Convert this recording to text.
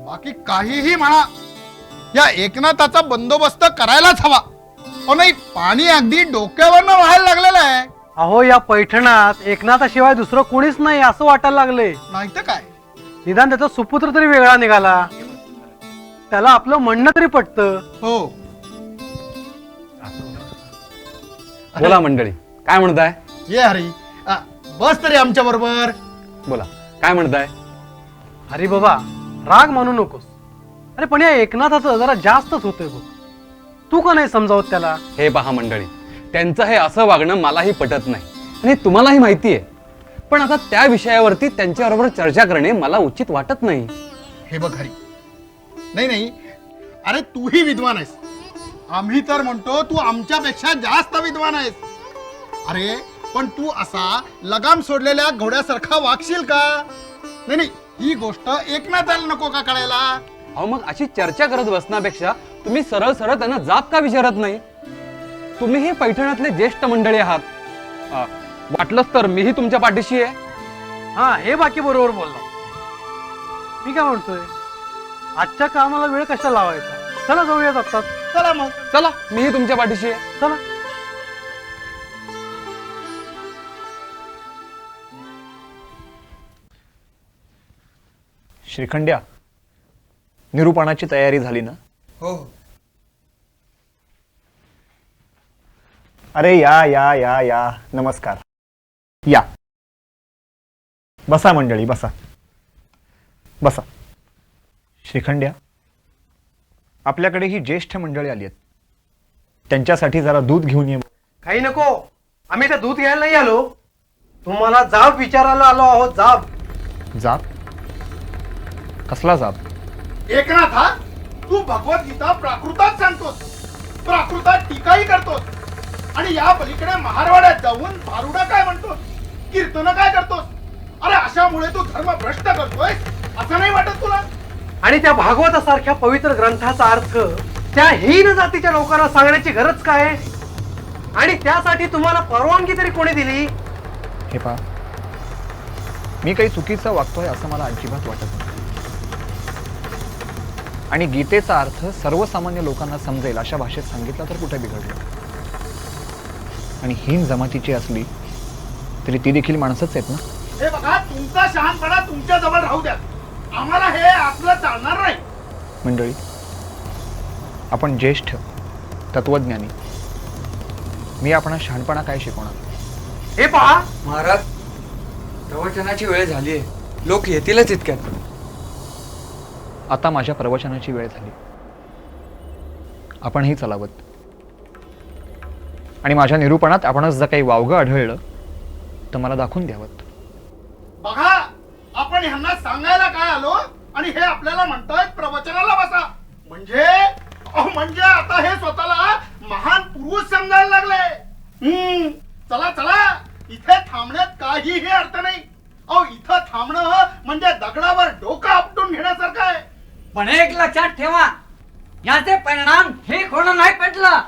बाकी काहीही म्हणा, या एकनाथाचा बंदोबस्त करायलाच हवा. नाही, पाणी अगदी डोक्यावरनं व्हायला लागलेलं आहे. अहो, या पैठणात एकनाथाशिवाय दुसरं कोणीच नाही असं वाटायला लागले. नाही तर काय, निदान त्याचा सुपुत्र तरी वेगळा निघाला, त्याला आपलं म्हणणं तरी पटतं. हो. बोला मंडळी, काय म्हणताय? ये हरी, बस तरी आमच्या बरोबर. बोला, काय म्हणताय? अरे बाबा, राग मानू नकोस. अरे पण या एकनाथाचं जरा जास्तच होतंय बघ. तू का नाही समजावत त्याला? हे पहा मंडळी, त्यांचं हे असं वागणं मलाही पटत नाही आणि तुम्हालाही माहिती आहे. पण आता त्या विषयावरती त्यांच्याबरोबर चर्चा करणे मला उचित वाटत नाही. हे बघ हरी, नाही नाही, अरे तूही विद्वान आहेस. आम्ही तर म्हणतो तू आमच्यापेक्षा जास्त विद्वान आहेस. अरे पण तू असा लगाम सोडलेल्या घोड्यासारखा वागशील का? नाही नाही, ही गोष्ट एकनाथाला नको का कळायला? अहो, मग अशी चर्चा करत बसण्यापेक्षा तुम्ही सरळ सरळ त्यांना जाब का विचारत नाही? तुम्ही हे पैठणातले ज्येष्ठ मंडळी आहात. वाटलंच तर मीही तुमच्या पाठीशी आहे. हा, हे बाकी बरोबर बोलला. मी काय म्हणतोय, आजच्या कामाला वेळ कशा लावायचा? चला जाऊयात आता. चला मग. चला, मीही तुमच्या पाठीशी आहे. चला. श्रीखंड्या, निरूपणाची तयारी झाली ना? हो. अरे या या या या, नमस्कार. या, बसा मंडळी, बसा बसा. श्रीखंड्या, आपल्याकडे ही ज्येष्ठ मंडळी आली आहेत, त्यांच्यासाठी जरा दूध घेऊन ये. काही नको, आम्ही तर दूध घ्यायला नाही आलो, तुम्हाला जाब विचारायला आलो आहोत. जाब? जाब? कसला जाब? एकनाथा, तू भगवद्गीता प्राकृतात सांगतोस, प्राकृतात टीकाही करतोस, आणि या पलीकडे महारवाड्यात जाऊन भारुडा काय म्हणतोस, कीर्तन काय करतोस. अरे अशामुळे तू धर्म भ्रष्ट करतोय असं नाही वाटत तुला? आणि त्या भागवतासारख्या पवित्र ग्रंथाचा अर्थ त्या हीन जातीच्या लोकांना सांगण्याची गरज काय? आणि त्यासाठी तुम्हाला परवानगी तरी कोणी दिली? हे पहा, मी काही चुकीचं वागतोय असं मला अजिबात वाटत नाही. आणि गीतेचा अर्थ सर्वसामान्य लोकांना समजेल अशा भाषेत सांगितला तर कुठे बिघडलं. आणि हीन जमातीची असली तरी ती देखील माणसंच आहेत ना. हे बघा, तुमचा शहाणपणा तुमच्या जवळ राहू द्या, आम्हाला हे आपलं चालणार नाही. मंडळी, आपण ज्येष्ठ तत्वज्ञानी, मी आपण शहाणपणा काय शिकवणार? हे पहा महाराज, प्रवचनाची वेळ झालीये, लोक येतीलच इतक्यात. आता माझ्या प्रवचनाची वेळ झाली, आपणही चलावत. आणि माझ्या निरूपणात आपणच जर काही वावगं आढळलं तर मला दाखवून द्यावं. बघा, आपण ह्यांना सांगायला काय आलो आणि हे आपल्याला म्हणतायत प्रवचनाला बसा. म्हणजे आता हे स्वतःला महान पुरुष समजायला लागले. चला चला, इथे थांबण्यात काहीही अर्थ नाही. अहो, इथं थांबणं म्हणजे दगडावर डोकं आपटून घेण्यासारखं आहे. पण एक लक्षात ठेवा, याचे परिणाम ठीक होणं नाही पटलं